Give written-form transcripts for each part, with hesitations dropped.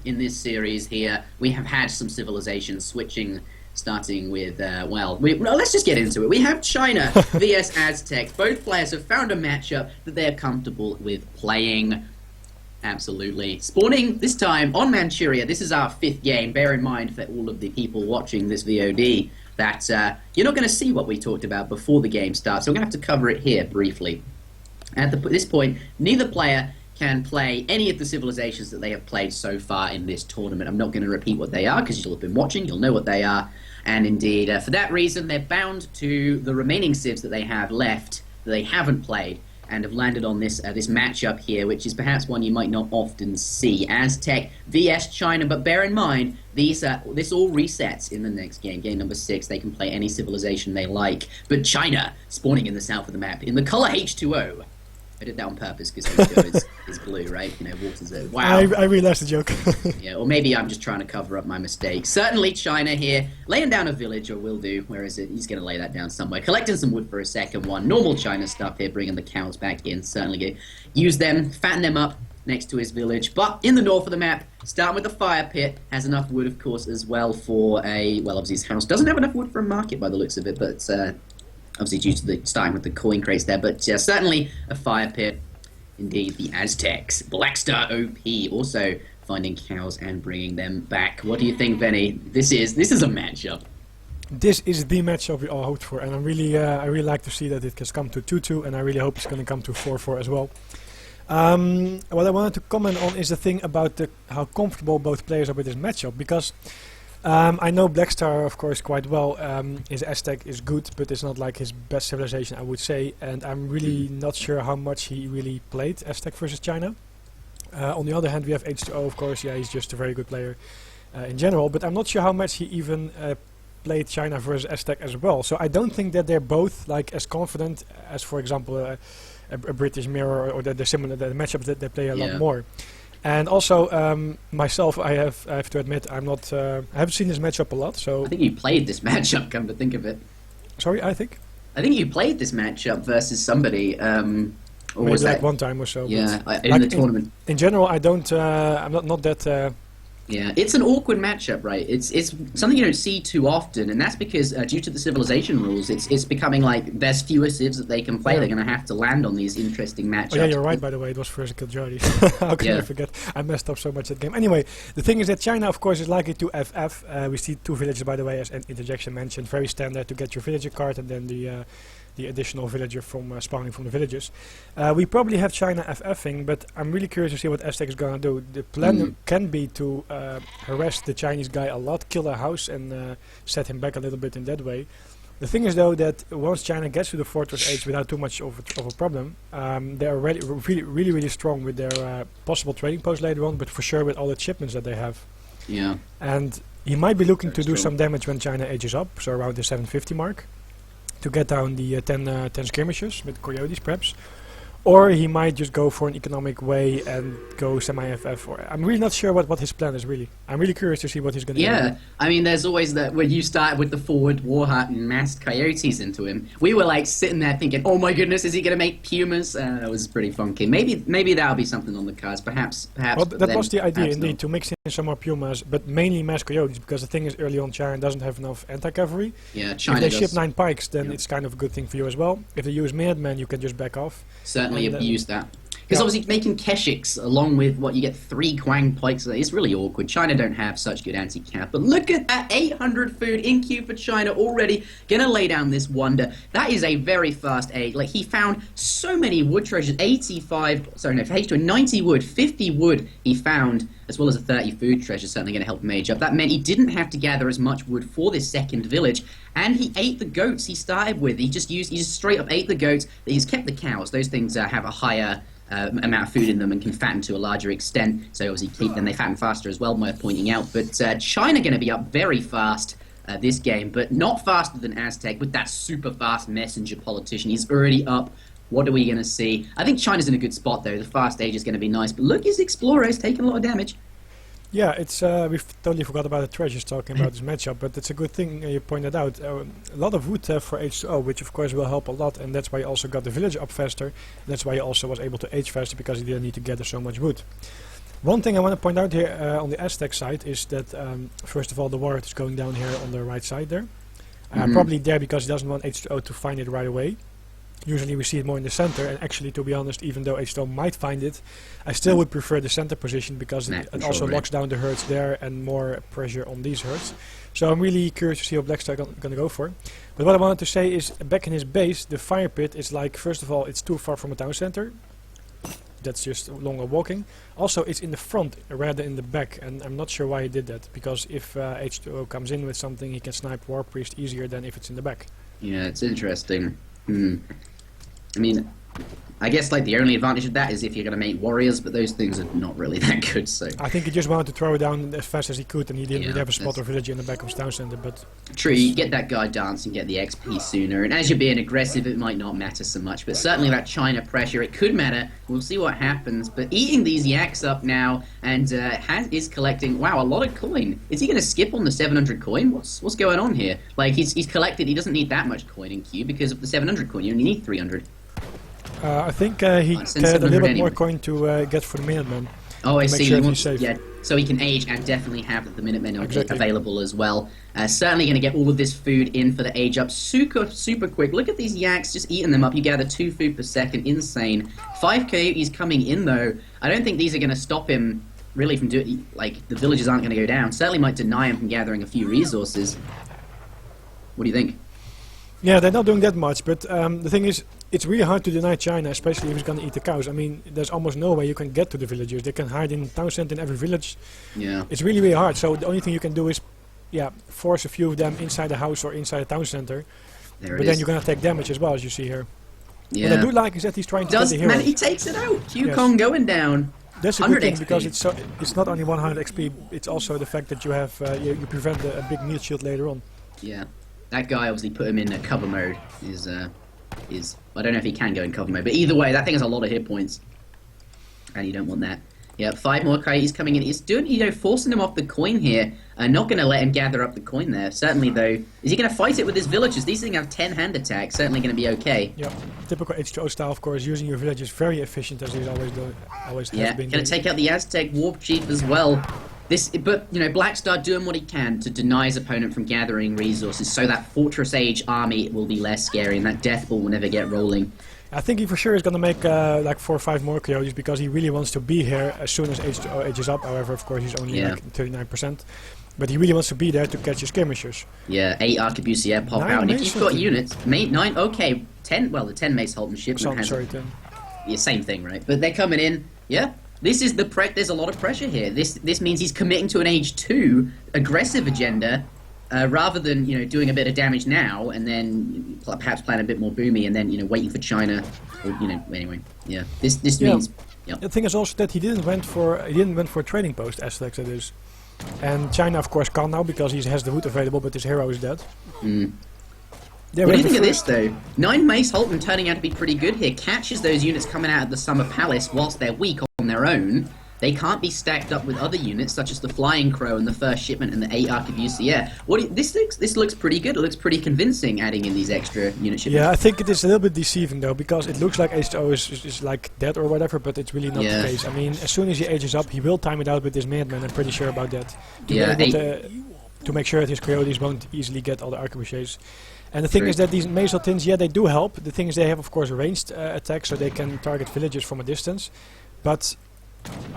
in this series here, we have had some civilizations switching, starting with, well, let's just get into it. We have China vs Aztecs. Both players have found a matchup that they're comfortable with playing. Absolutely. Spawning this time on Manchuria. This is our 5th game. Bear in mind for all of the people watching this VOD that you're not going to see what we talked about before the game starts, so we're going to have to cover it here briefly. At this point, neither player can play any of the civilizations that they have played so far in this tournament. I'm not going to repeat what they are, because you'll have been watching, you'll know what they are. And indeed, for that reason, they're bound to the remaining civs that they have left, that they haven't played, and have landed on this this matchup here, which is perhaps one you might not often see. Aztec vs China, but bear in mind, this all resets in the next game. Game number 6, they can play any civilization they like. But China, spawning in the south of the map, in the color H2O. I did that on purpose because H2O is blue, right? You know, water's a... Wow. I realized the joke. Yeah, or maybe I'm just trying to cover up my mistake. Certainly China here, laying down a village, or will do. Where is it? He's going to lay that down somewhere. Collecting some wood for a second one. Normal China stuff here, bringing the cows back in. Certainly going to use them, fatten them up next to his village. But in the north of the map, starting with the fire pit, has enough wood, of course, as well for a... Well, obviously his house doesn't have enough wood for a market by the looks of it, but... obviously due to the starting with the coin crates there, but certainly a fire pit. Indeed, the Aztecs. Blackstar OP also finding cows and bringing them back. What do you think, Veni? This is a matchup. This is the matchup we all hoped for, and I really like to see that it has come to 2-2, and I really hope it's going to come to 4-4 as well. What I wanted to comment on is the thing about how comfortable both players are with this matchup, because I know Blackstar, of course, quite well. His Aztec is good, but it's not like his best civilization, I would say. And I'm really not sure how much he really played Aztec versus China. On the other hand, we have H2O, of course. Yeah, he's just a very good player in general. But I'm not sure how much he even played China versus Aztec as well. So I don't think that they're both like as confident as, for example, a British Mirror or the similar the matchups that they play a lot more. And also, myself, I have to admit, I haven't seen this matchup a lot. So I think you played this matchup, come to think of it. Sorry, I think you played this matchup versus somebody. Or maybe was like that one time or so. Yeah, in the tournament. In general, I don't. I'm not that. Yeah, it's an awkward matchup, right? It's something you don't see too often, and that's because due to the civilization rules, it's becoming like there's fewer civs that they can play. Yeah. They're going to have to land on these interesting matchups. Oh yeah, you're right. By the way, it was first kill Jody. How can I forget? I messed up so much that game. Anyway, the thing is that China, of course, is likely to FF. We see 2 villages, by the way, as Interjection mentioned. Very standard to get your villager card and then the additional villager from spawning from the villages. We probably have China FFing, but I'm really curious to see what Aztec is going to do. The plan can be to harass the Chinese guy a lot, kill a house, and set him back a little bit in that way. The thing is, though, that once China gets to the Fortress Age without too much of a problem, they are really strong with their possible trading post later on, but for sure with all the shipments that they have. Yeah. And he might be looking to do some damage when China ages up, so around the 750 mark. To get down the 10 skirmishes with coyotes, perhaps, or he might just go for an economic way and go semi-FF. Or I'm really not sure what his plan is. Really, I'm really curious to see what he's going to do. Yeah, I mean, there's always that when you start with the forward warhut and massed coyotes into him. We were like sitting there thinking, "Oh my goodness, is he going to make pumas?" That was pretty funky. Maybe that'll be something on the cards. Perhaps. Well, that was the idea, indeed, to mix in some more pumas, but mainly massed coyotes, because the thing is, early on, China doesn't have enough anti-cavalry. Yeah, China If they ship 9 pikes, then it's kind of a good thing for you as well. If they use Minutemen, you can just back off. Certainly abuse that. Because obviously making Keshiks along with what you get 3 Quang pikes, it's really awkward. China don't have such good anti-cap. But look at that, 800 food in queue for China already. Gonna lay down this wonder. That is a very fast age. Like, he found so many wood treasures. 90 wood, 50 wood he found, as well as a 30 food treasure, certainly going to help him age up. That meant he didn't have to gather as much wood for this second village, and he ate the goats he started with. He just straight up ate the goats. He's kept the cows. Those things have a higher amount of food in them and can fatten to a larger extent, so obviously keep them, they fatten faster as well, worth pointing out. But China going to be up very fast this game, but not faster than Aztec with that super fast messenger politician. He's already up. What are we going to see? I think China's in a good spot, though. The fast age is going to be nice, but look, his Explorer is taking a lot of damage. Yeah, it's we've totally forgot about the treasures talking about this matchup, but it's a good thing you pointed out. A lot of wood for H2O, which of course will help a lot, and that's why he also got the village up faster. That's why he also was able to age faster, because he didn't need to gather so much wood. One thing I want to point out here on the Aztec side is that first of all the warrior is going down here on the right side there. Probably there because he doesn't want H2O to find it right away. Usually we see it more in the center, and actually, to be honest, even though H2O might find it, I still would prefer the center position because it also locks down the herds there and more pressure on these herds. So I'm really curious to see what Blackstar gonna go for. But what I wanted to say is, back in his base, the fire pit is like, first of all, it's too far from a town center. That's just longer walking. Also, it's in the front rather in the back, and I'm not sure why he did that, because if H2O comes in with something, he can snipe War Priest easier than if it's in the back. Yeah, it's interesting. I mean, I guess like the only advantage of that is if you're going to make warriors, but those things are not really that good. So I think he just wanted to throw it down as fast as he could, and he didn't really have a spot or villager in the back of his town center. But true, you get that guy dancing, get the XP sooner, and as you're being aggressive, it might not matter so much. But certainly that China pressure, it could matter. We'll see what happens. But eating these yaks up now, and is collecting. Wow, a lot of coin. Is he going to skip on the 700 coin? What's going on here? Like he's collected. He doesn't need that much coin in queue because of the 700 coin. You only need 300. I think he had a little bit more coin to get for the Minutemen. Oh, I see. Sure he safe. Yeah, so he can age and definitely have the Minutemen available as well. Certainly going to get all of this food in for the age up super quick. Look at these yaks just eating them up. You gather 2 food per second. Insane. 5 coyotes coming in though. I don't think these are going to stop him really from doing. Like the villages aren't going to go down. Certainly might deny him from gathering a few resources. What do you think? Yeah, they're not doing that much, but the thing is, it's really hard to deny China, especially if he's going to eat the cows. I mean, there's almost no way you can get to the villagers. They can hide in town center in every village. Yeah. It's really, really hard. So the only thing you can do is, force a few of them inside the house or inside the town center. But then you're going to take damage as well, as you see here. Yeah. What I do like is that he's trying to get the hero. Man, he takes it out. Q-Kong going down. That's a good thing because it's not only 100 XP, it's also the fact that you have you prevent a big meat shield later on. Yeah. That guy obviously put him in cover mode. Is I don't know if he can go in cover mode, but either way, that thing has a lot of hit points, and you don't want that. Yeah, 5 more coyotes coming in. He's doing, forcing him off the coin here. Not going to let him gather up the coin there. Certainly, though, is he going to fight it with his villagers? These things have 10 hand attacks. Certainly going to be okay. Yeah, typical H2O style, of course. Using your villagers very efficient as he's always doing. Yeah, going to take out the Aztec Warp Chief as well. But Blackstar doing what he can to deny his opponent from gathering resources, so that Fortress Age army will be less scary, and that Death Ball will never get rolling. I think he for sure is going to make like 4 or 5 more coyotes because he really wants to be here as soon as H2O ages up. However, of course, he's only like 39%. But he really wants to be there to catch his skirmishers. Yeah, 8 arquebusiers pop out, and if you've got units, 9, okay, 10. Well, the 10 Mace Halton shipment has. Sorry, 10. Yeah, same thing, right? But they're coming in. Yeah. This is there's a lot of pressure here. This means he's committing to an age 2 aggressive agenda, rather than doing a bit of damage now and then perhaps playing a bit more boomy and then waiting for China. Or, anyway, yeah. This means. Yeah. The thing is also that he didn't went for a trading post, Aztecs that is, and China of course can't now because he has the wood available, but his hero is dead. What do you think of this, though? 9 Mace Halton turning out to be pretty good here. Catches those units coming out of the Summer Palace whilst they're weak on their own. They can't be stacked up with other units, such as the Flying Crow and the First Shipment and the 8 Arquebusiers. This looks pretty good. It looks pretty convincing, adding in these extra unit shipments. Yeah, I think it is a little bit deceiving, though, because it looks like H2O is like dead or whatever, but it's really not the case. I mean, as soon as he ages up, he will time it out with his Minutemen, I'm pretty sure about that. To make sure that his coyotes won't easily get all the arquebusiers. And the thing is that these Mace Haltons, they do help. The thing is they have, of course, ranged attacks, so they can target villagers from a distance. But,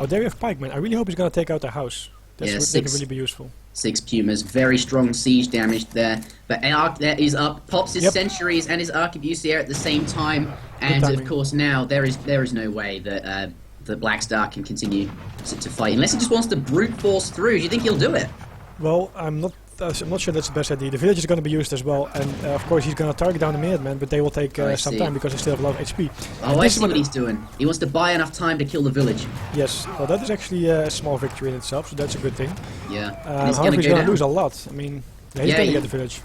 there we have Pikemen. I really hope he's going to take out the house. That would really be useful. 6 Pumas, very strong siege damage there. But Arc there is up, pops his Sentries and his Arquebusier at the same time. And, of course, now there is no way that the Blackstar can continue to fight. Unless he just wants to brute force through. Do you think he'll do it? Well, I'm not sure that's the best idea. The village is going to be used as well, and of course he's going to target down the Minutemen, but they will take some time because they still have a lot of HP. Oh, I see what he's doing. He wants to buy enough time to kill the village. Yes, well that is actually a small victory in itself, so that's a good thing. Yeah. However, he's going to lose a lot. I mean, he's going to get the village.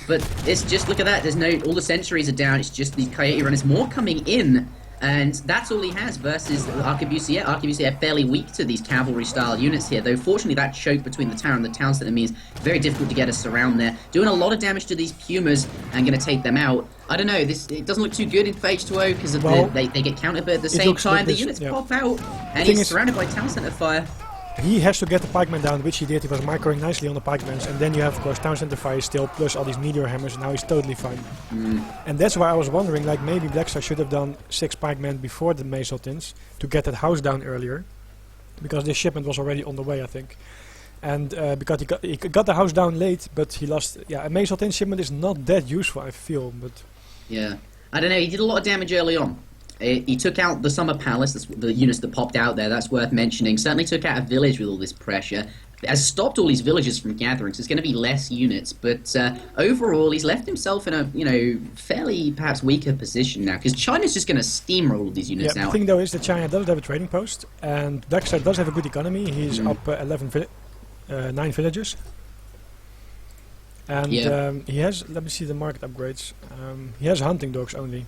But it's just, look at that, all the sentries are down, it's just these coyote runners. More coming in. And that's all he has versus Arquebusier. Arquebusier fairly weak to these cavalry-style units here, though fortunately that choke between the tower and the town center means very difficult to get us around there. Doing a lot of damage to these Pumas and going to take them out. I don't know, it doesn't look too good for H2O because they get countered, but at the same time the units pop out and he's surrounded by town center fire. He has to get the pikemen down, which he did. He was microing nicely on the pikemans, and then you have, of course, town center fire still, plus all these meteor hammers, and now he's totally fine. And that's why I was wondering, like, maybe Blackstar should have done 6 pikemen before the Mesoltins to get that house down earlier, because this shipment was already on the way, I think. And because he got the house down late, but he lost... Yeah, a Mesoltin shipment is not that useful, I feel, but... Yeah. I don't know, he did a lot of damage early on. He took out the Summer Palace, the units that popped out there, that's worth mentioning. Certainly took out a village with all this pressure. Has stopped all these villages from gathering, so it's going to be less units. But overall, he's left himself in a, fairly perhaps weaker position now, because China's just going to steamroll all these units out. The thing, though, is that China does have a trading post, and Blackstar does have a good economy. He's up 9 villages. And he has, let me see the market upgrades. He has hunting dogs only.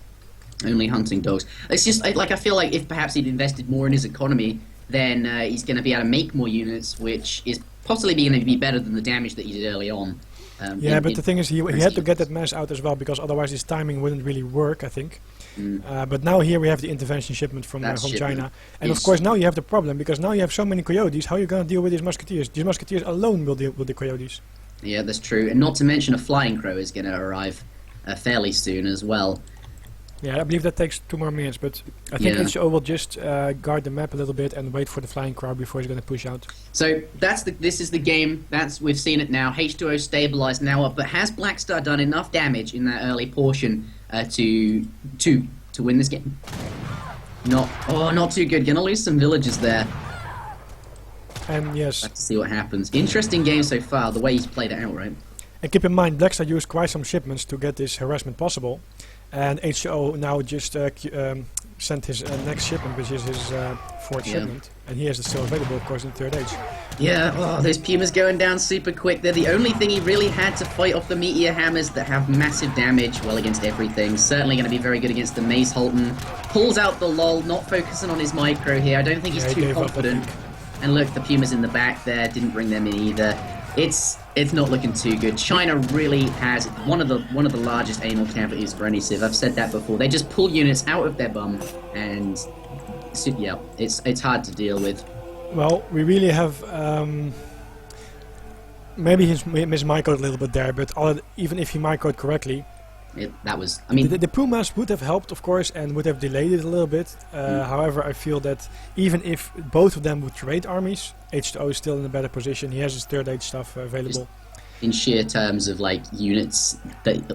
Only hunting dogs. It's just like I feel like if perhaps he'd invested more in his economy, then he's going to be able to make more units, which is possibly going to be better than the damage that he did early on. But the thing is, he had to get that mass out as well, because otherwise his timing wouldn't really work, I think. But now here we have the intervention shipment from China, and of course now you have the problem, because now you have so many coyotes. How are you going to deal with these musketeers? These musketeers alone will deal with the coyotes. Yeah, that's true, and not to mention a flying crow is going to arrive fairly soon as well. Yeah, I believe that takes 2 more minutes, but I think H2O will just guard the map a little bit and wait for the flying crowd before he's going to push out. So this is the game. We've seen it now. H2O stabilized, now up, but has Blackstar done enough damage in that early portion to win this game? Not too good. Gonna lose some villages there. And yes, let's see what happens. Interesting game so far. The way he's played it out, right? And keep in mind, Blackstar used quite some shipments to get this harassment possible. And H2O now just sent his next shipment, which is his 4th shipment. And he has it still available, of course, in 3rd age. Yeah, those Pumas going down super quick. They're the only thing he really had to fight off the meteor hammers that have massive damage, well, against everything. Certainly going to be very good against the Maze Holton. Pulls out the lull, not focusing on his micro here. I don't think he's too confident. And look, the Pumas in the back there, didn't bring them in either. It's not looking too good. China really has one of the largest anal cavities for any civ. I've said that before. They just pull units out of their bum, and yeah, it's hard to deal with. Well, we really have maybe he's mismicroed a little bit there, but even if he microed correctly, the Pumas would have helped, of course, and would have delayed it a little bit. However, I feel that even if both of them would trade armies, H2O is still in a better position. He has his 3rd age stuff available. In sheer terms of like units,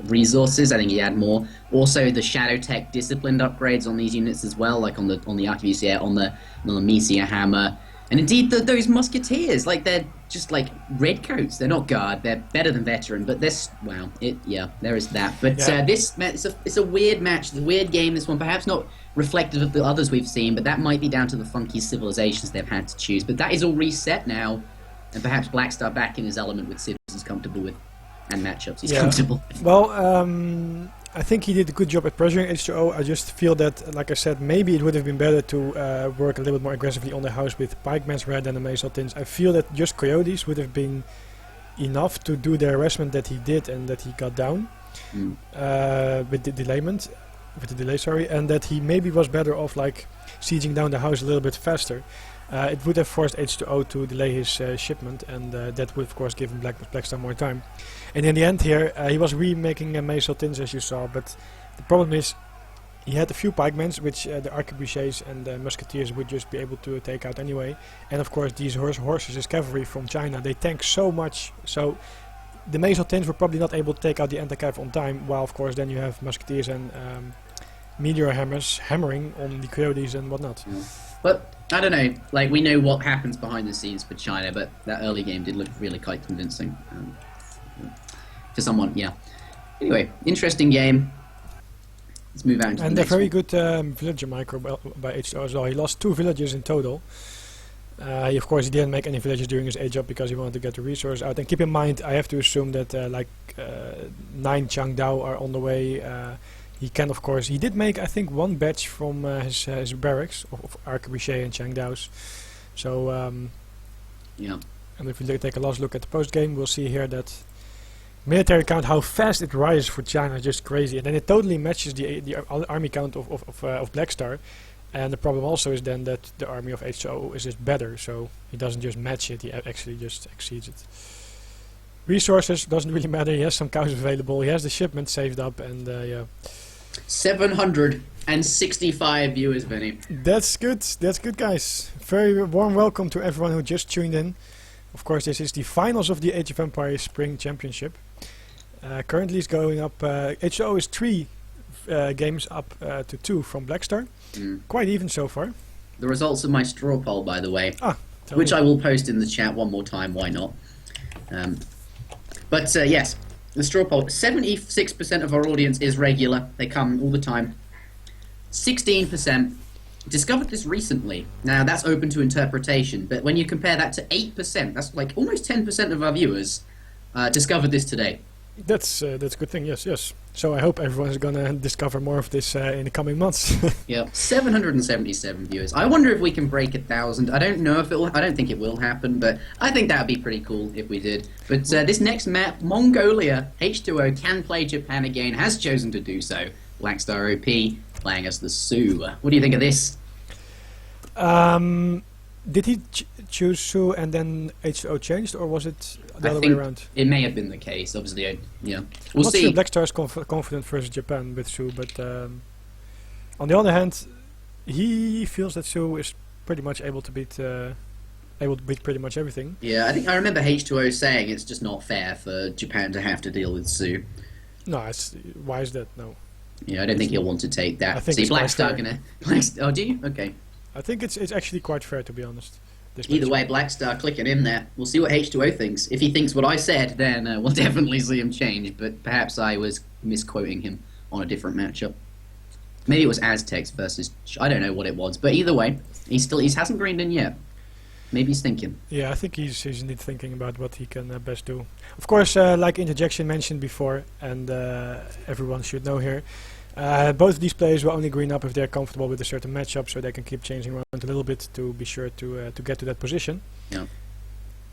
resources, I think he had more. Also, the Shadow Tech disciplined upgrades on these units as well, like on the Arquebusier, on the Meteor Hammer. And indeed, those musketeers, like, they're just like redcoats. They're not guard. They're better than veteran. But this, wow, there is that. But it's a weird match. It's a weird game. This one, perhaps not reflective of the others we've seen, but that might be down to the funky civilizations they've had to choose. But that is all reset now, and perhaps Blackstar back in his element with civs he's comfortable with, and matchups he's comfortable with. Well, I think he did a good job at pressuring H2O. I just feel that, like I said, maybe it would have been better to work a little bit more aggressively on the house with pikemans rather than the Mesoltins. I feel that just coyotes would have been enough to do the harassment that he did and that he got down with the delay, and that he maybe was better off like sieging down the house a little bit faster. It would have forced H2O to delay his shipment, and that would of course give him Blackstar more time. And in the end here, he was remaking Mesoltins, as you saw, but the problem is he had a few pikemans, which the arquebusiers and the musketeers would just be able to take out anyway. And of course these horses is cavalry from China. They tank so much, so the Mesoltins were probably not able to take out the anti-cav on time, while of course then you have musketeers and meteor hammers hammering on the coyotes and whatnot. But I don't know, like, we know what happens behind the scenes for China, but that early game did look really quite convincing for someone. Anyway, interesting game. Let's move out into the next very one. good villager micro by H2O as well. He lost 2 villages in total. Of course, he didn't make any villages during his age up because he wanted to get the resources out. And keep in mind, I have to assume that 9 Changdao are on the way. he can, of course, he did make, I think, one batch from his barracks of Arqueboucher and Changdao's. So, Yeah. and if we take a last look at the post game, we'll see here that military count, how fast it rises for China, is just crazy, and then it totally matches the army count of Blackstar. And the problem also is then that the army of H2O is just better, so he doesn't just match it; he actually just exceeds it. Resources doesn't really matter. He has some cows available. He has the shipment saved up, and yeah. 765 viewers, Veni. That's good. That's good, guys. Very warm welcome to everyone who just tuned in. Of course, this is the finals of the Age of Empires Spring Championship. Currently, it's going up. H2O is 3 games up to 2 from Blackstar. Quite even so far. The results of my straw poll, by the way, which me. I will post in the chat one more time. Why not? But yes, the straw poll. 76% of our audience is regular. They come all the time. 16% discovered this recently. Now that's open to interpretation, but when you compare that to 8%, that's like almost 10% of our viewers discovered this today. That's a good thing. Yes. So I hope everyone is gonna discover more of this in the coming months. Yeah, 777 viewers. I wonder if we can break 1,000. I don't know if it will. I don't think it will happen, but I think that would be pretty cool if we did. But this next map, Mongolia, H2O can play Japan again. Has chosen to do so. Blackstar OP playing as the Sioux. What do you think of this? Did he choose Sioux and then H2O changed, or was it the other way think around? It may have been the case. Obviously, I'm we'll not see. sure Blackstar is confident versus Japan with Sioux, but on the other hand, he feels that Sioux is pretty much able to beat pretty much everything. Yeah, I think I remember H2O saying it's just not fair for Japan to have to deal with Sioux. No, why is that? No. Yeah, I don't think he'll want to take that. I think See, it's quite Blackstar fair. Oh, do you? Okay. I think it's actually quite fair, to be honest. Either way, Blackstar clicking in there. We'll see what H2O thinks. If he thinks what I said, then we'll definitely see him change. But perhaps I was misquoting him on a different matchup. Maybe it was Aztecs versus... I don't know what it was. But either way, he hasn't greened in yet. Maybe he's thinking. Yeah, I think he's indeed thinking about what he can best do. Of course, like Interjection mentioned before, and everyone should know here, both of these players will only green up if they're comfortable with a certain matchup, so they can keep changing around a little bit to be sure to get to that position. Yeah.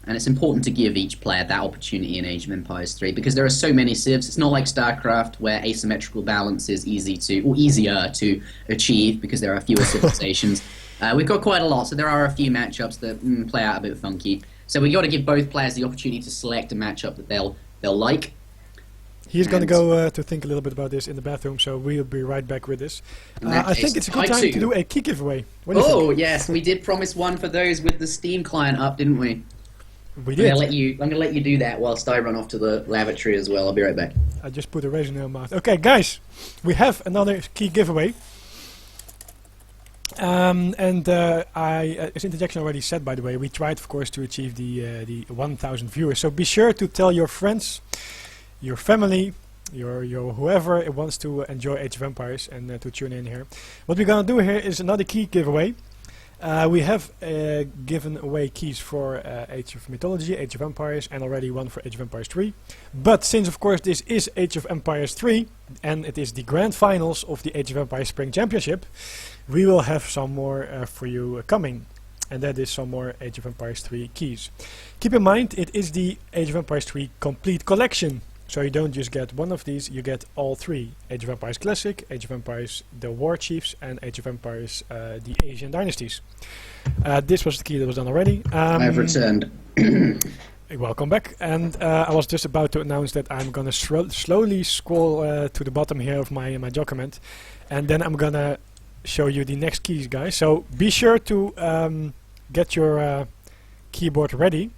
And it's important to give each player that opportunity in Age of Empires 3 because there are so many civs. It's not like StarCraft where asymmetrical balance is easier to achieve because there are fewer civilizations. We've got quite a lot, so there are a few matchups that play out a bit funky. So we've got to give both players the opportunity to select a matchup that they'll like. He's going to go to think a little bit about this in the bathroom, so we'll be right back with this. I think it's a good time to do a key giveaway. What do you think? Yes, we did promise one for those with the Steam client up, didn't we? We did. I'm going to let you do that whilst I run off to the lavatory as well. I'll be right back. I just put a razor in my mouth. Okay, guys, we have another key giveaway. As Interjection already said, by the way, we tried, of course, to achieve the 1,000 viewers. So be sure to tell your friends, your family, your whoever wants to enjoy Age of Empires and to tune in here. What we're gonna do here is another key giveaway. We have given away keys for Age of Mythology, Age of Empires, and already one for Age of Empires 3. But since, of course, this is Age of Empires 3, and it is the grand finals of the Age of Empires Spring Championship, we will have some more for you coming. And that is some more Age of Empires 3 keys. Keep in mind, it is the Age of Empires 3 complete collection. So you don't just get one of these, you get all 3. Age of Empires Classic, Age of Empires The War Chiefs, and Age of Empires The Asian Dynasties. This was the key that was done already. I've returned. Welcome back. And I was just about to announce that I'm going to slowly scroll to the bottom here of my document. And then I'm going to show you the next keys, guys. So be sure to get your keyboard ready.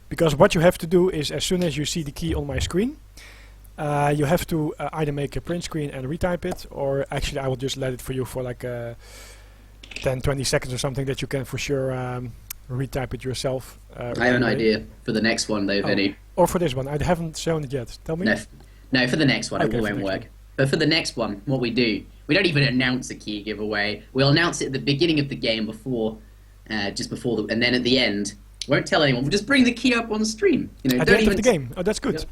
Because what you have to do is, as soon as you see the key on my screen, you have to either make a print screen and retype it, or actually I will just let it for you for like 10-20 seconds or something that you can for sure retype it yourself. I have an idea for the next one though, Veni. Or for this one. I haven't shown it yet. Tell me. No, for the next one Okay, it won't work. But for the next one, what we do, we don't even announce a key giveaway. We'll announce it at the beginning of the game just before and then at the end. Won't tell anyone. We'll just bring the key up on stream. At the end of the game. Oh, that's good. Yep.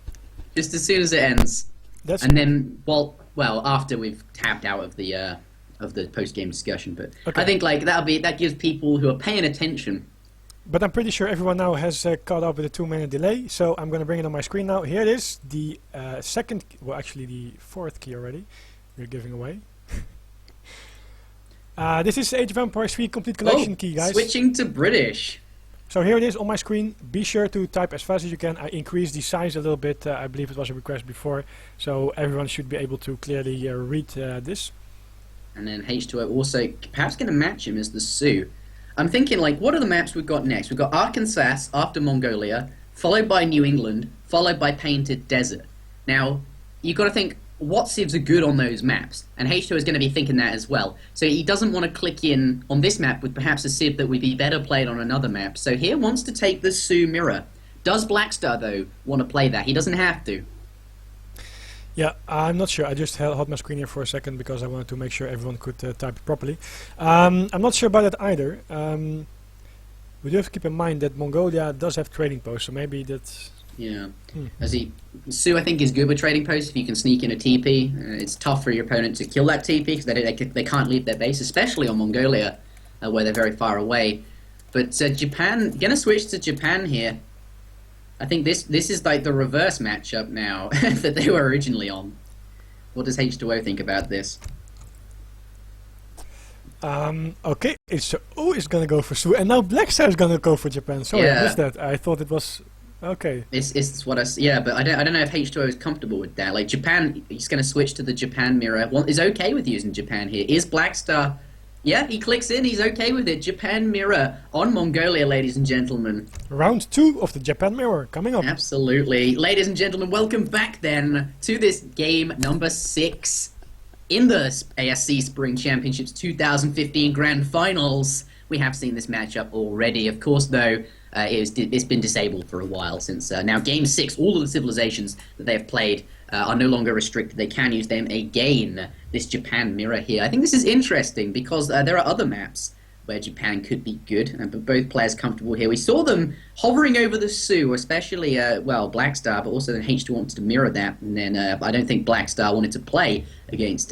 Just as soon as it ends. That's And then, well, after we've tapped out of the post-game discussion, but okay. I think like that gives people who are paying attention. But I'm pretty sure everyone now has caught up with the 2-minute delay, so I'm going to bring it on my screen now. Here it is, the second, well actually the fourth key already, we're giving away. This is Age of Empires 3 Complete Collection key, guys. Switching to British. So here it is on my screen. Be sure to type as fast as you can. I increased the size a little bit, I believe it was a request before, so everyone should be able to clearly read this. And then H2O also perhaps going to match him as the Sioux. I'm thinking, like, what are the maps we've got next? We've got Arkansas after Mongolia, followed by New England, followed by Painted Desert. Now, you've got to think, what civs are good on those maps? And H2O is going to be thinking that as well. So he doesn't want to click in on this map with perhaps a civ that would be better played on another map. So here wants to take the Sioux mirror. Does Blackstar, though, want to play that? He doesn't have to. Yeah, I'm not sure. I just held my screen here for a second because I wanted to make sure everyone could type it properly. I'm not sure about that either. We do have to keep in mind that Mongolia does have trading posts, so maybe that's... Yeah. Sioux, I think, is good with trading posts if you can sneak in a TP. It's tough for your opponent to kill that TP because they can't leave their base, especially on Mongolia, where they're very far away. But Japan, going to switch to Japan here. I think this is like the reverse matchup now that they were originally on. What does H2O think about this? Okay, H2O is gonna go for Sioux, and now Blackstar is gonna go for Japan. Sorry, I missed that. I thought it was okay. It's what but I don't know if H2O is comfortable with that. Like Japan, he's gonna switch to the Japan mirror. Well, is okay with using Japan here. Is Blackstar? Yeah, he clicks in, he's okay with it. Japan mirror on Mongolia, ladies and gentlemen. Round 2 of the Japan mirror coming up. Absolutely. Ladies and gentlemen, welcome back then to this game number 6 in the ASC Spring Championships 2015 Grand Finals. We have seen this matchup already. Of course, though, it's been disabled for a while since now Game 6, all of the civilizations that they have played are no longer restricted. They can use them again. This Japan mirror here. I think this is interesting because there are other maps where Japan could be good, but both players comfortable here. We saw them hovering over the Sioux, especially, Blackstar, but also then H2 wanted to mirror that, and then I don't think Blackstar wanted to play against...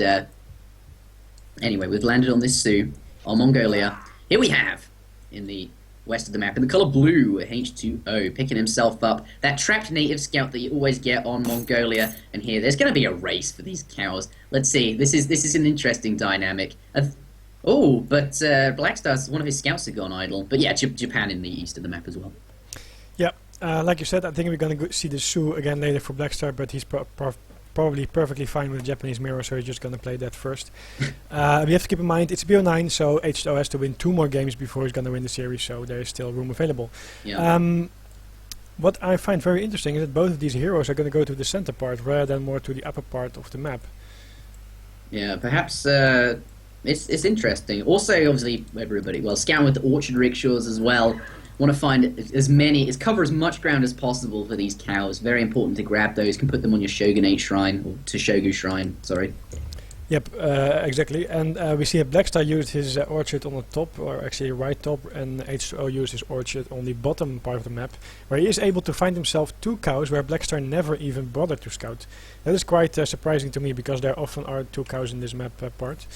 Anyway, we've landed on this Sioux, on Mongolia. Here we have, in the west of the map, in the colour blue, H2O, picking himself up. That trapped native scout that you always get on Mongolia, and here, there's going to be a race for these cows. Let's see, this is an interesting dynamic. But Blackstar's, one of his scouts had gone idle. But yeah, Japan in the east of the map as well. Yeah, like you said, I think we're going to see the Sioux again later for Blackstar, but he's probably perfectly fine with the Japanese mirror, so he's just going to play that first. We have to keep in mind it's BO9, so H2O has to win 2 more games before he's going to win the series, so there is still room available. Yeah. What I find very interesting is that both of these heroes are going to go to the center part rather than more to the upper part of the map. Yeah, perhaps it's interesting. Also, obviously, everybody, scout with the orchard rickshaws as well. Want to find cover as much ground as possible for these cows. Very important to grab those. You can put them on your Shogunate shrine, or Toshogu shrine, sorry. Yep, exactly. And we see that Blackstar used his orchard on the top, or actually right top, and H2O used his orchard on the bottom part of the map, where he is able to find himself 2 cows where Blackstar never even bothered to scout. That is quite surprising to me, because there often are 2 cows in this map part.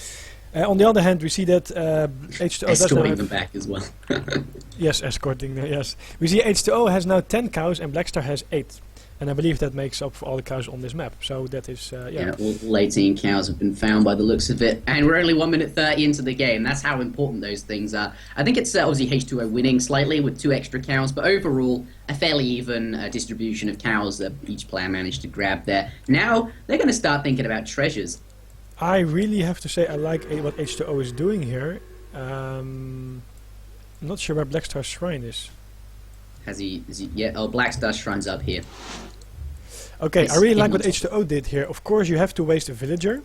On the other hand, we see that H2O escorting them back as well. Yes, escorting them, yes. We see H2O has now 10 cows and Blackstar has 8. And I believe that makes up for all the cows on this map. So that is, yeah, all 18 cows have been found by the looks of it. And we're only 1 minute 30 into the game. That's how important those things are. I think it's obviously H2O winning slightly with 2 extra cows, but overall, a fairly even distribution of cows that each player managed to grab there. Now, they're going to start thinking about treasures. I really have to say I like what H2O is doing here. I'm not sure where Blackstar's shrine is. Blackstar's shrine's up here. Okay, I really like what H2O did here. Of course, you have to waste a villager,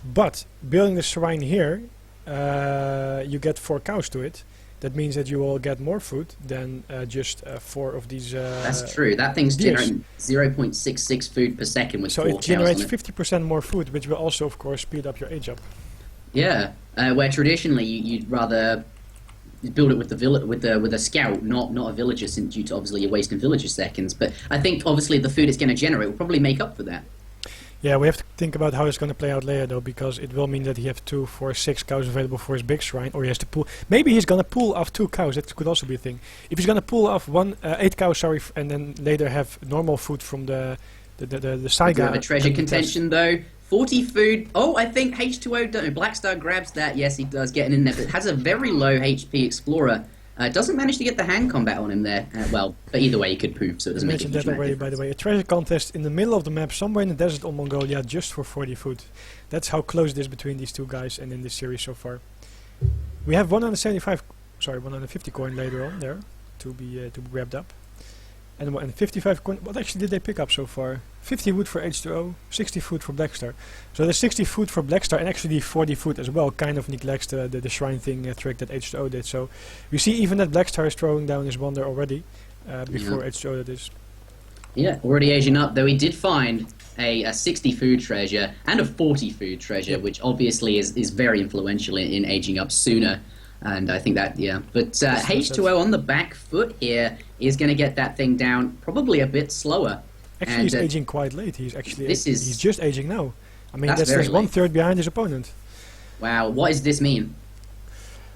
but building the shrine here, you get 4 cows to it. That means that you will get more food than just 4 of these. That's true. That thing's generating 0.66 food per second with 4 cows. So it generates 50% more food, which will also, of course, speed up your age up. Yeah, where traditionally you'd rather build it with a scout, not a villager, since due to obviously you're wasting villager seconds. But I think obviously the food it's going to generate will probably make up for that. Yeah, we have to think about how it's going to play out later, though, because it will mean that he has 2, 4, 6 cows available for his big shrine, or he has to pull. Maybe he's going to pull off 2 cows. That could also be a thing. If he's going to pull off 8 cows, sorry, and then later have normal food from the Saiga. A treasure contention though. 40 food. Oh, I think H2O. Blackstar grabs that. Yes, he does, getting in there, but has a very low HP Explorer. Doesn't manage to get the hand combat on him there. Well, but either way, he could poof, so it doesn't make a huge that already, by the way. A treasure contest in the middle of the map, somewhere in the desert of Mongolia, just for 40 food. That's how close it is between these two guys and in this series so far. We have 150 coin later on there to be grabbed up. And 55 coin. What actually did they pick up so far? 50 wood for H2O, 60 food for Blackstar. So the 60 food for Blackstar and actually 40 food as well kind of neglects the shrine thing trick that H2O did. So we see even that Blackstar is throwing down his wonder already before H2O that is. Yeah, already aging up, though he did find a 60 food treasure and a 40 food treasure, which obviously is very influential in aging up sooner. And I think that, yeah. But H2O on the back foot here is going to get that thing down probably a bit slower. Actually, he's aging quite late. He's actually he's just aging now. I mean, that's 1/3 behind his opponent. Wow, what does this mean?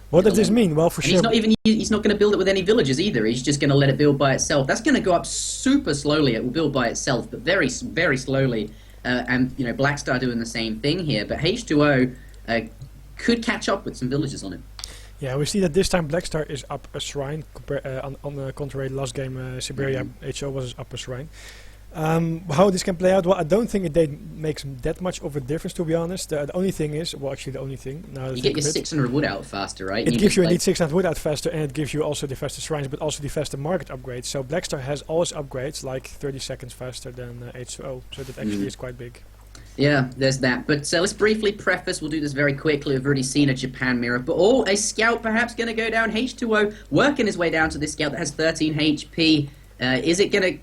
What does this mean? Well, for sure. He's not going to build it with any villagers either. He's just going to let it build by itself. That's going to go up super slowly. It will build by itself, but very, very slowly. And you know, Blackstar doing the same thing here. But H2O could catch up with some villagers on it. Yeah, we see that this time Blackstar is up a shrine. On the contrary, last game Siberia H2O was up a shrine. How this can play out, well, I don't think it makes that much of a difference, to be honest. The only thing is, well, actually the only thing... Now you get your 600 wood out faster, right? It gives you indeed 600 wood out faster, and it gives you also the faster shrines, but also the faster market upgrades. So Blackstar has all his upgrades like 30 seconds faster than H2O, so that actually is quite big. Yeah, there's that. But let's briefly preface, we'll do this very quickly. We've already seen a Japan mirror. But a scout perhaps going to go down. H2O working his way down to this scout that has 13 HP. Is it going to...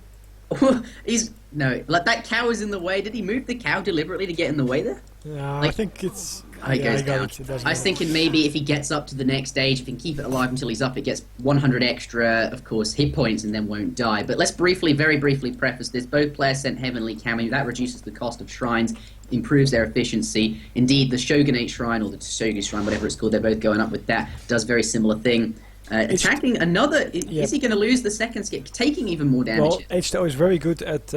No, like that cow is in the way. Did he move the cow deliberately to get in the way there? No, I think it's... It goes down. I was thinking maybe if he gets up to the next stage, if he can keep it alive until he's up, it gets 100 extra, of course, hit points and then won't die. But let's very briefly preface this. Both players sent Heavenly Kami. That reduces the cost of shrines, improves their efficiency. Indeed, the Shogunate Shrine, or the Tsugi Shrine, whatever it's called, they're both going up with that. Does very similar thing. Attacking another... Is he going to lose the second skip? Taking even more damage? Well, H2O is very good at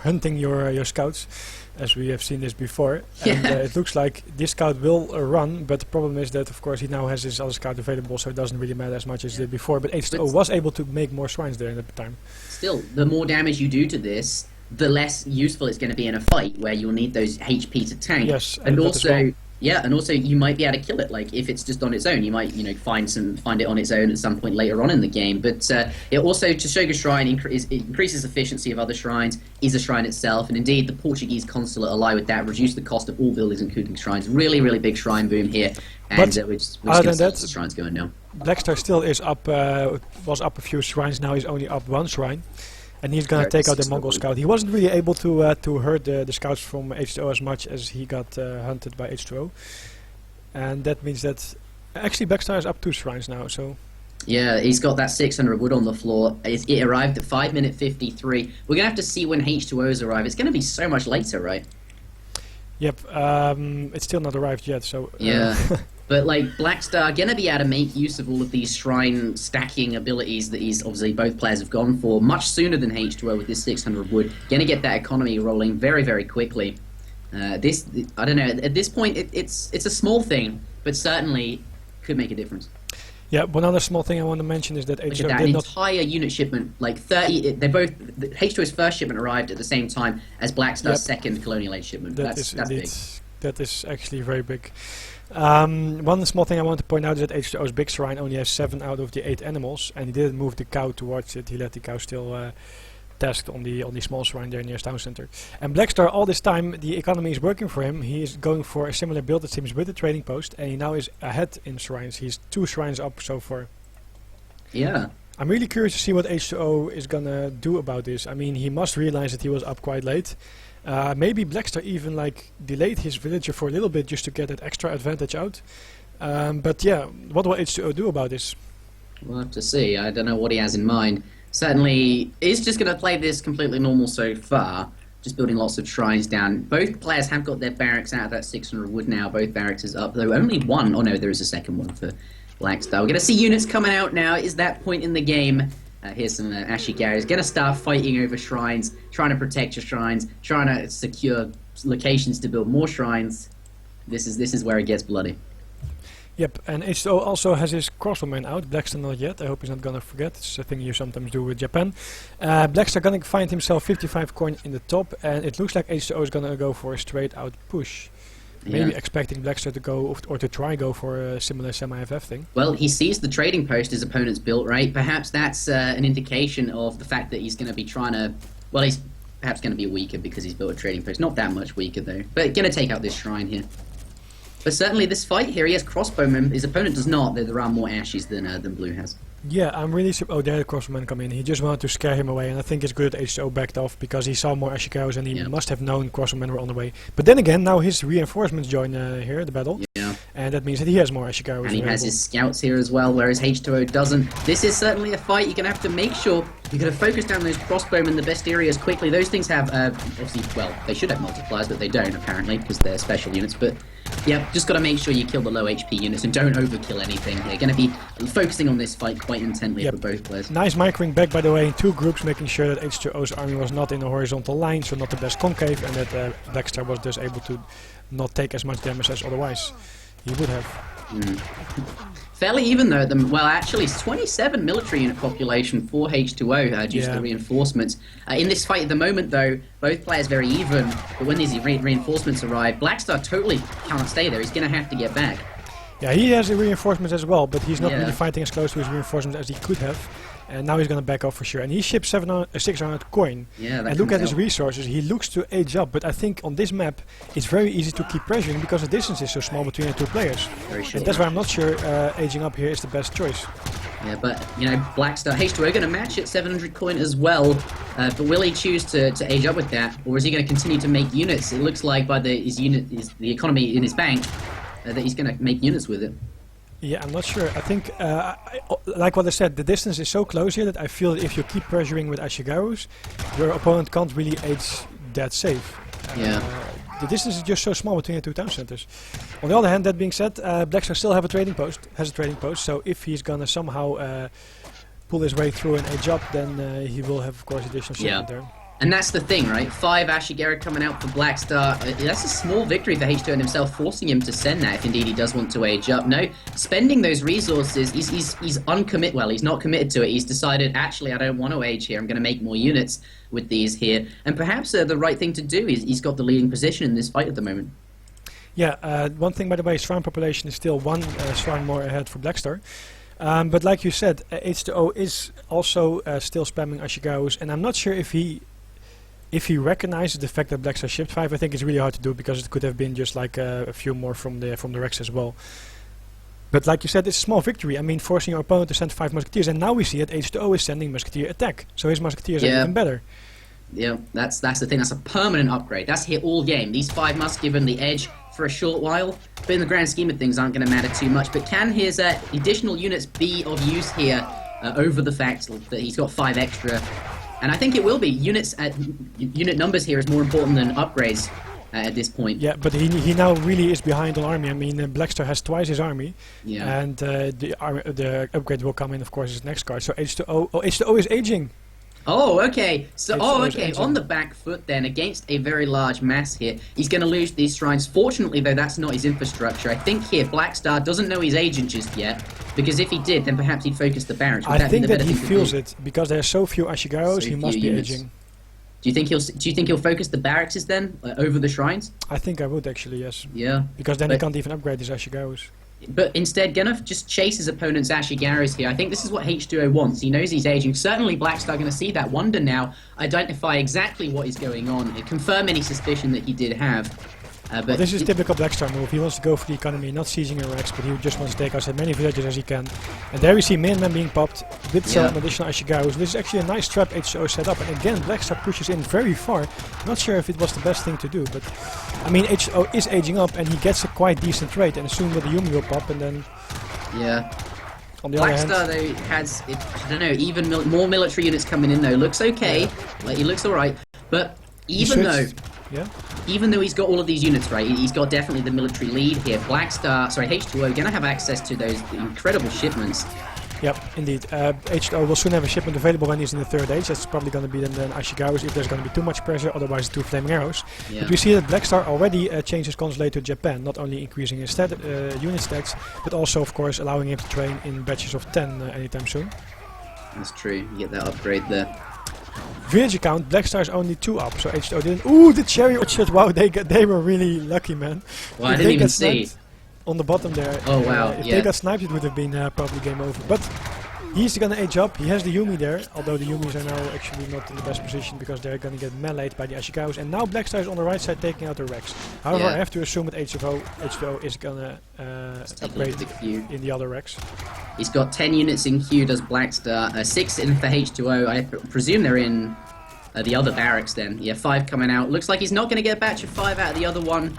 hunting your scouts, as we have seen this before. And it looks like this scout will run, but the problem is that, of course, he now has his other scout available, so it doesn't really matter as much as it did before. But H2O was able to make more shrines there at the time. Still, the more damage you do to this, the less useful it's going to be in a fight, where you'll need those HP to tank. Yes, and also... Yeah, and also you might be able to kill it. Like if it's just on its own, you might find it on its own at some point later on in the game. But it also Tsuga Shrine increases efficiency of other shrines, is a shrine itself, and indeed the Portuguese consulate ally with that, reduce the cost of all buildings including shrines. Really, really big shrine boom here, and we're just going to see the shrines going now. Blackstar still is up, was up a few shrines. Now he's only up 1 shrine. And he's going to take out the Mongol scout. He wasn't really able to hurt the scouts from H2O as much as he got hunted by H2O. And that means that... Actually, Blackstar is up 2 shrines now, so... Yeah, he's got that 600 wood on the floor. It arrived at 5 minute 53. We're going to have to see when H2O's arrive. It's going to be so much later, right? Yep, it's still not arrived yet, so... Yeah. But like Blackstar gonna be able to make use of all of these shrine stacking abilities that he's obviously both players have gone for much sooner than H2O with this 600 wood. Gonna get that economy rolling very, very quickly. I don't know. At this point, it's a small thing, but certainly could make a difference. Yeah, one other small thing I want to mention is that H2O did an entire unit shipment, like 30. They both H2O's first shipment arrived at the same time as Blackstar's second Colonial Age shipment. That's big. That is actually very big. One small thing I want to point out is that H2O's big shrine only has 7 out of the 8 animals, and he didn't move the cow towards it. He let the cow still tasked on the small shrine there near his town center. And Blackstar, all this time, the economy is working for him. He is going for a similar build, it seems, with the trading post, and he now is ahead in shrines. He's 2 shrines up so far. Yeah. I'm really curious to see what H2O is gonna do about this. I mean, he must realize that he was up quite late. Maybe Blackstar even delayed his villager for a little bit just to get that extra advantage out. But yeah, what will H2O do about this? We'll have to see. I don't know what he has in mind. Certainly, he's just going to play this completely normal so far. just building lots of shrines down. Both players have got their barracks out of that 600 wood now. Both barracks is up, though only one. Oh no, there is a second one for Blackstar. We're going to see units coming out now. Is that point in the game? Here's some Ashigaris. Going to start fighting over shrines, trying to protect your shrines, trying to secure locations to build more shrines. This is where it gets bloody. Yep, and H2O also has his crossbowman out. Blackstar not yet. I hope he's not gonna forget. It's a thing you sometimes do with Japan. Blackstar gonna find himself 55 coin in the top, and it looks like H2O is gonna go for a straight out push. Maybe expecting Blackstar to go or to try go for a similar semi-FF thing. Well, he sees the trading post his opponent's built, right? Perhaps that's an indication of the fact that he's going to be trying to... Well, he's perhaps going to be weaker because he's built a trading post. Not that much weaker, though. But going to take out this shrine here. But certainly this fight here, he has crossbowmen. His opponent does not. There are more Ashes than Blue has. Yeah, I'm really... Oh, there the crossbowmen come in. He just wanted to scare him away, and I think it's good that H2O backed off because he saw more Ashikaros and he must have known crossbowmen were on the way. But then again, now his reinforcements join here, the battle. Yeah. And that means that he has more Ashikaros. And he has his scouts here as well, whereas H2O doesn't. This is certainly a fight. You're going to have to make sure you're going to focus down those crossbowmen, the best areas quickly. Those things have, obviously, well, they should have multipliers, but they don't, apparently, because they're special units. But, yeah, just got to make sure you kill the low HP units and don't overkill anything. They're going to be focusing on this fight quite intently for both players. Nice microing back, by the way, in two groups, making sure that H2O's army was not in a horizontal line, so not the best concave, and that Blackstar was just able to not take as much damage as otherwise he would have. Fairly even though, well actually it's 27 military unit population for H2O due to the reinforcements. In this fight at the moment though, both players very even, but when these reinforcements arrive, Blackstar totally can't stay there, he's going to have to get back. Yeah, he has the reinforcements as well, but he's not really fighting as close to his reinforcements as he could have. And now he's going to back off for sure. And he ships 600 coin. Yeah, and look at his resources. He looks to age up, but I think on this map it's very easy to keep pressuring because the distance is so small between the two players. Very short. And that's why I'm not sure aging up here is the best choice. Yeah, but, you know, Blackstar, H2O going to match at 700 coin as well. But will he choose to age up with that? Or is he going to continue to make units? It looks like by the economy in his bank that he's going to make units with it. Yeah, I'm not sure. I think, like what I said, the distance is so close here that I feel that if you keep pressuring with Ashigarus, your opponent can't really age that safe. The distance is just so small between the two town centers. On the other hand, that being said, Blackstar still has a trading post, so if he's gonna somehow pull his way through and age up, then he will have, of course, additional shipment there. And that's the thing, right? 5 Ashigara coming out for Blackstar. That's a small victory for H2O and himself, forcing him to send that if indeed he does want to age up. No, spending those resources, he's uncommitted. Well, he's not committed to it. He's decided, actually, I don't want to age here. I'm going to make more units with these here. And perhaps the right thing to do is he's got the leading position in this fight at the moment. Yeah, one thing, by the way, shrine population is still one shrine more ahead for Blackstar. But like you said, H2O is also still spamming Ashigarus, and I'm not sure if he recognizes the fact that Blackstar shipped 5. I think it's really hard to do because it could have been just like a few more from the Rex as well. But like you said, it's a small victory. I mean, forcing your opponent to send 5 musketeers, and now we see that H2O is sending musketeer attack, so his musketeers are even better. Yeah, that's the thing. That's a permanent upgrade. That's hit all game. These 5 must give him the edge for a short while, but in the grand scheme of things, aren't going to matter too much. But can his additional units be of use here over the fact that he's got 5 extra? And I think it will be. Unit numbers here is more important than upgrades at this point. Yeah, but he now really is behind on army. I mean, Blackstar has twice his army, and the upgrade will come in, of course, his next card. So H2O is aging. Oh, okay. So, on the back foot then, against a very large mass here, he's going to lose these shrines. Fortunately, though, that's not his infrastructure. I think here, Blackstar doesn't know he's aging just yet, because if he did, then perhaps he'd focus the barracks. I think that he feels it, because there are so few Ashigaros, he must be aging. Do you think he'll focus the barracks then, over the shrines? I think I would, actually, yes. Yeah. Because then he can't even upgrade his Ashigaros. But instead, gonna just chase his opponent's Ashigaras here. I think this is what H2O wants. He knows he's aging. Certainly, Blackstar going to see that wonder now, identify exactly what is going on, confirm any suspicion that he did have. But this is typical Blackstar move. He wants to go for the economy, not seizing a Rex, but he just wants to take out as many villages as he can. And there we see Man being popped with some additional Ashigarus. This is actually a nice trap H2O set up. And again, Blackstar pushes in very far. Not sure if it was the best thing to do, but I mean, H2O is aging up and he gets a quite decent rate. And soon the Yumi will pop, and then on the Blackstar though has, I don't know, even more military units coming in though. Looks okay, like he looks alright, but even though Yeah. even though he's got all of these units, right, he's got definitely the military lead here. H2O gonna have access to those incredible shipments. Yep, indeed. H2O will soon have a shipment available when he's in the third age. That's probably going to be then Ashigaru's if there's going to be too much pressure, otherwise 2 Flaming Arrows. Yeah. But we see that Blackstar already changed his consulate to Japan, not only increasing his unit stacks, but also, of course, allowing him to train in batches of 10 anytime soon. That's true, you get that upgrade there. Village account, Blackstar is only 2 up, so H2O didn't. Ooh, the cherry orchard! Wow, they were really lucky, man. Well, I didn't even see. On the bottom there. Oh wow, if they got sniped, it would have been probably game over. But he's gonna age up. He has the Yumi there, although the Yumis are now actually not in the best position because they're gonna get meleeed by the Ashigaus. And now Blackstar is on the right side taking out the Rex. However, I have to assume that H2O is gonna upgrade in the other Rex. He's got 10 units in queue, does Blackstar. 6 in for H2O. I presume they're in the other barracks then. Yeah, 5 coming out. Looks like he's not gonna get a batch of 5 out of the other one.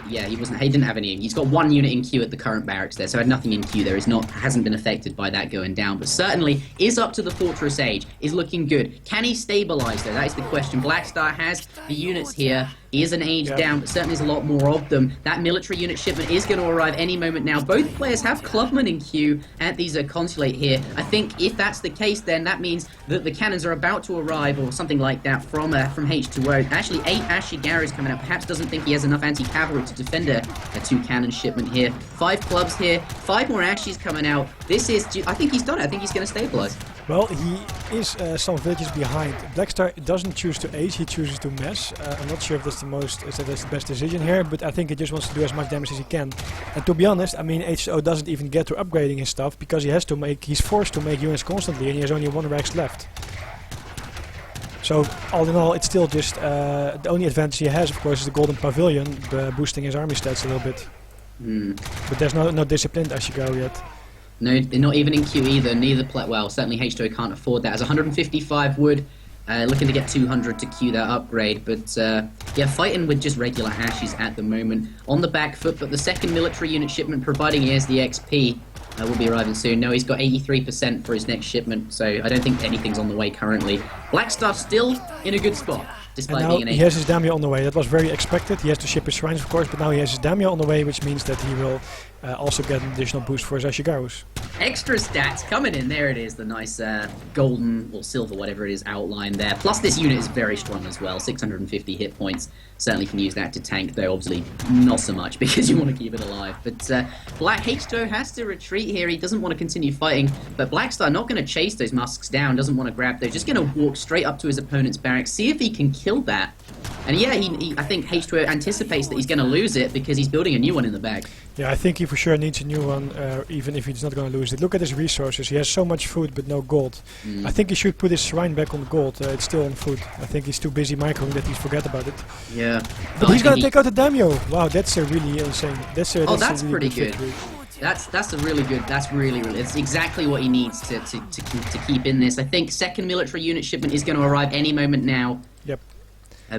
Yeah, he didn't have any. He's got 1 unit in queue at the current barracks there, so had nothing in queue there. Hasn't been affected by that going down, but certainly is up to the Fortress Age. Is looking good. Can he stabilize though? That is the question. Blackstar has the units here. He is an age down, but certainly there's a lot more of them. That military unit shipment is going to arrive any moment now. Both players have clubmen in queue at these consulate here. I think if that's the case, then that means that the cannons are about to arrive or something like that from H2O. Actually, 8 Ashigaru coming out. Perhaps doesn't think he has enough anti-cavalry to defend a 2 cannon shipment here. 5 clubs here. 5 more Ashies coming out. This is... I think he's done it. I think he's going to stabilize. Well, he is some villages behind. Blackstar doesn't choose to age, he chooses to mess. I'm not sure if that's the best decision here, but I think he just wants to do as much damage as he can. And to be honest, I mean, H2O doesn't even get to upgrading his stuff because he's forced to make units constantly and he has only 1 Rex left. So, all in all, it's still just the only advantage he has, of course, is the Golden Pavilion, boosting his army stats a little bit. But there's no disciplined Ashigaru yet. No, they're not even in queue either. Well, certainly H2O can't afford that. As 155 wood, looking to get 200 to queue that upgrade. But yeah, fighting with just regular Ashes at the moment. On the back foot, but the second military unit shipment providing he has the XP will be arriving soon. No, he's got 83% for his next shipment, so I don't think anything's on the way currently. Blackstar still in a good spot. And now he has his daimyo on the way. That was very expected. He has to ship his shrines, of course, but now he has his daimyo on the way, which means that he will also get an additional boost for his Ashigarus. Extra stats coming in. There it is, the nice golden or silver, whatever it is, outline there. Plus this unit is very strong as well, 650 hit points. Certainly can use that to tank, though obviously not so much because you want to keep it alive. But Black H2O has to retreat here. He doesn't want to continue fighting, but Blackstar not going to chase those musks down, doesn't want to grab those, just going to walk straight up to his opponent's barracks, see if he can kill that. And yeah, I think H2O anticipates that he's going to lose it because he's building a new one in the bag. Yeah, I think he for sure needs a new one, even if he's not going to lose it. Look at his resources. He has so much food, but no gold. I think he should put his shrine back on gold. It's still on food. I think he's too busy microing that he forget about it. Yeah. But he's going to take out the daimyo. Wow, that's really insane. That's really pretty good. That's a really good. That's really. It's exactly what he needs to keep in this. I think second military unit shipment is going to arrive any moment now. Yep.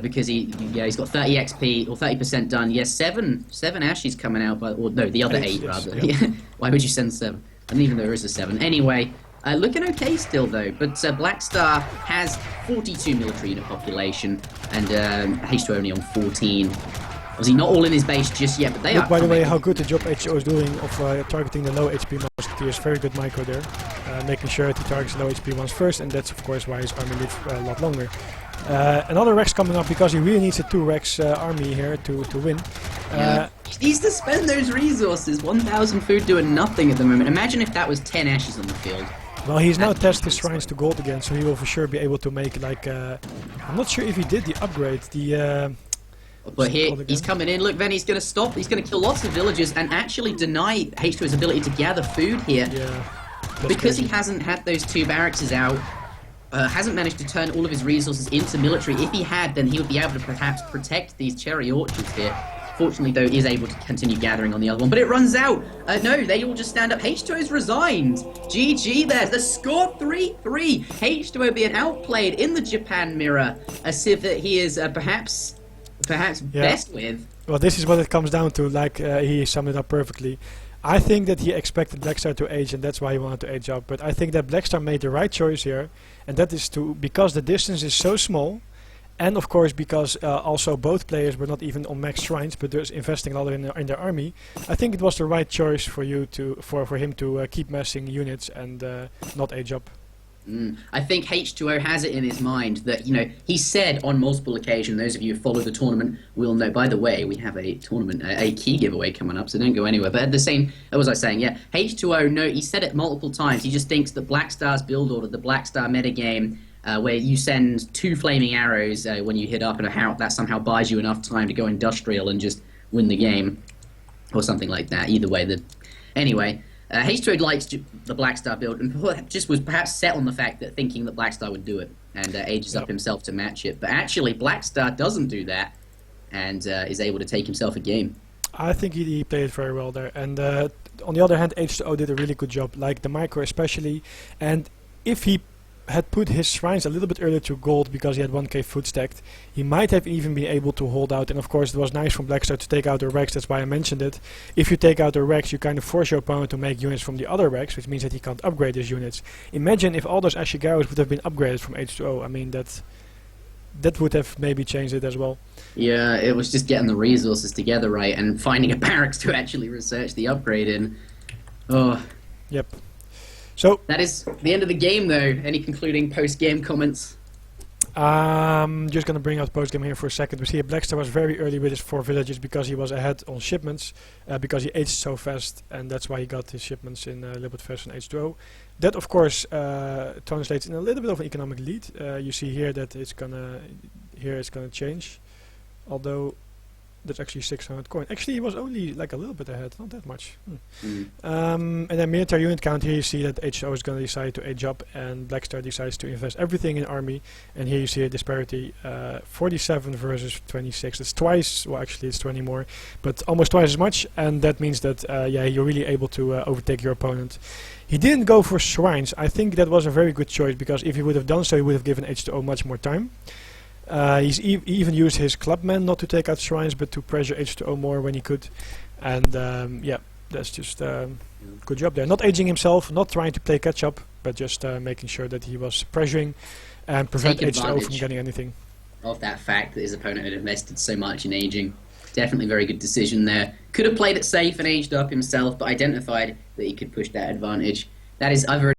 Because he's got 30 XP or 30% done. Yes, seven Ashes coming out, or no, the other 8 rather. Yeah. Why would you send 7? I don't even know there is a 7. Anyway, looking okay still though. But Blackstar has 42 military unit population, and H2 only on 14. Obviously not all in his base just yet, but they Look, are. By the way, how good the job H2O is doing of targeting the low HP musketeers. Very good micro there, making sure that he targets the low HP ones first, and that's of course why his army lives a lot longer. Another Rex coming up because he really needs a 2 Rex army here to win. He needs to spend those resources. 1,000 food doing nothing at the moment. Imagine if that was 10 Ashes on the field. Well, he's now tested his shrines to gold again, so he will for sure be able to make like... I'm not sure if he did the upgrade, but here, he's coming in. Look, Veni's going to stop. He's going to kill lots of villagers and actually deny H2's ability to gather food here. Yeah. Because he hasn't had those 2 barracks out, hasn't managed to turn all of his resources into military. If he had, then he would be able to perhaps protect these cherry orchards here. Fortunately, though, he is able to continue gathering on the other one. But it runs out. No, they all just stand up. H2O is resigned. GG there. The score 3-3. H2O being outplayed in the Japan mirror. A civ that he is perhaps best with. Well, this is what it comes down to. Like he summed it up perfectly. I think that he expected Blackstar to age, and that's why he wanted to age up. But I think that Blackstar made the right choice here, and that is because the distance is so small, And of course, because also both players were not even on max shrines, but just investing a lot in their army, I think it was the right choice for him to keep massing units and not age up. I think H2O has it in his mind that, he said on multiple occasions, those of you who follow the tournament will know, by the way, we have a tournament, a key giveaway coming up, so don't go anywhere. But at the same, what was I saying? Yeah, H2O, he said it multiple times. He just thinks that Blackstar's build order, the Blackstar metagame, where you send 2 flaming arrows when you hit up, and how that somehow buys you enough time to go industrial and just win the game, or something like that. Either way, anyway. H2O likes the Blackstar build, and just was perhaps set on the fact that thinking that Blackstar would do it, and ages up himself to match it. But actually, Blackstar doesn't do that, and is able to take himself a game. I think he played it very well there. And on the other hand, H2O did a really good job, like the micro especially. And if he had put his shrines a little bit earlier to gold because he had 1k food stacked, he might have even been able to hold out. And of course it was nice from Blackstar to take out the Rex, that's why I mentioned it. If you take out the Rex, you kind of force your opponent to make units from the other Rex, which means that he can't upgrade his units. Imagine if all those Ashigaros would have been upgraded from H2O. I mean, that would have maybe changed it as well. Yeah, it was just getting the resources together right and finding a barracks to actually research the upgrade in. Oh. Yep. So that is the end of the game, though. Any concluding post-game comments? Just going to bring out post-game here for a second. We see Blackstar was very early with his 4 villages because he was ahead on shipments, because he aged so fast, and that's why he got his shipments in a little bit faster than H2O. That, of course, translates in a little bit of an economic lead. You see here that it's gonna change, although that's actually 600 coin. Actually, he was only like a little bit ahead, not that much. And then military unit count, here you see that H2O is going to decide to age up, and Blackstar decides to invest everything in army. And here you see a disparity, 47 versus 26. It's twice, well actually it's 20 more, but almost twice as much. And that means that you're really able to overtake your opponent. He didn't go for shrines. I think that was a very good choice, because if he would have done so, he would have given H2O much more time. He's even used his clubmen not to take out shrines, but to pressure H2O more when he could. And that's just good job there. Not aging himself, not trying to play catch up, but just making sure that he was pressuring and prevent H2O from getting anything. Of that fact that his opponent had invested so much in aging. Definitely very good decision there. Could have played it safe and aged up himself, but identified that he could push that advantage. That is, I've already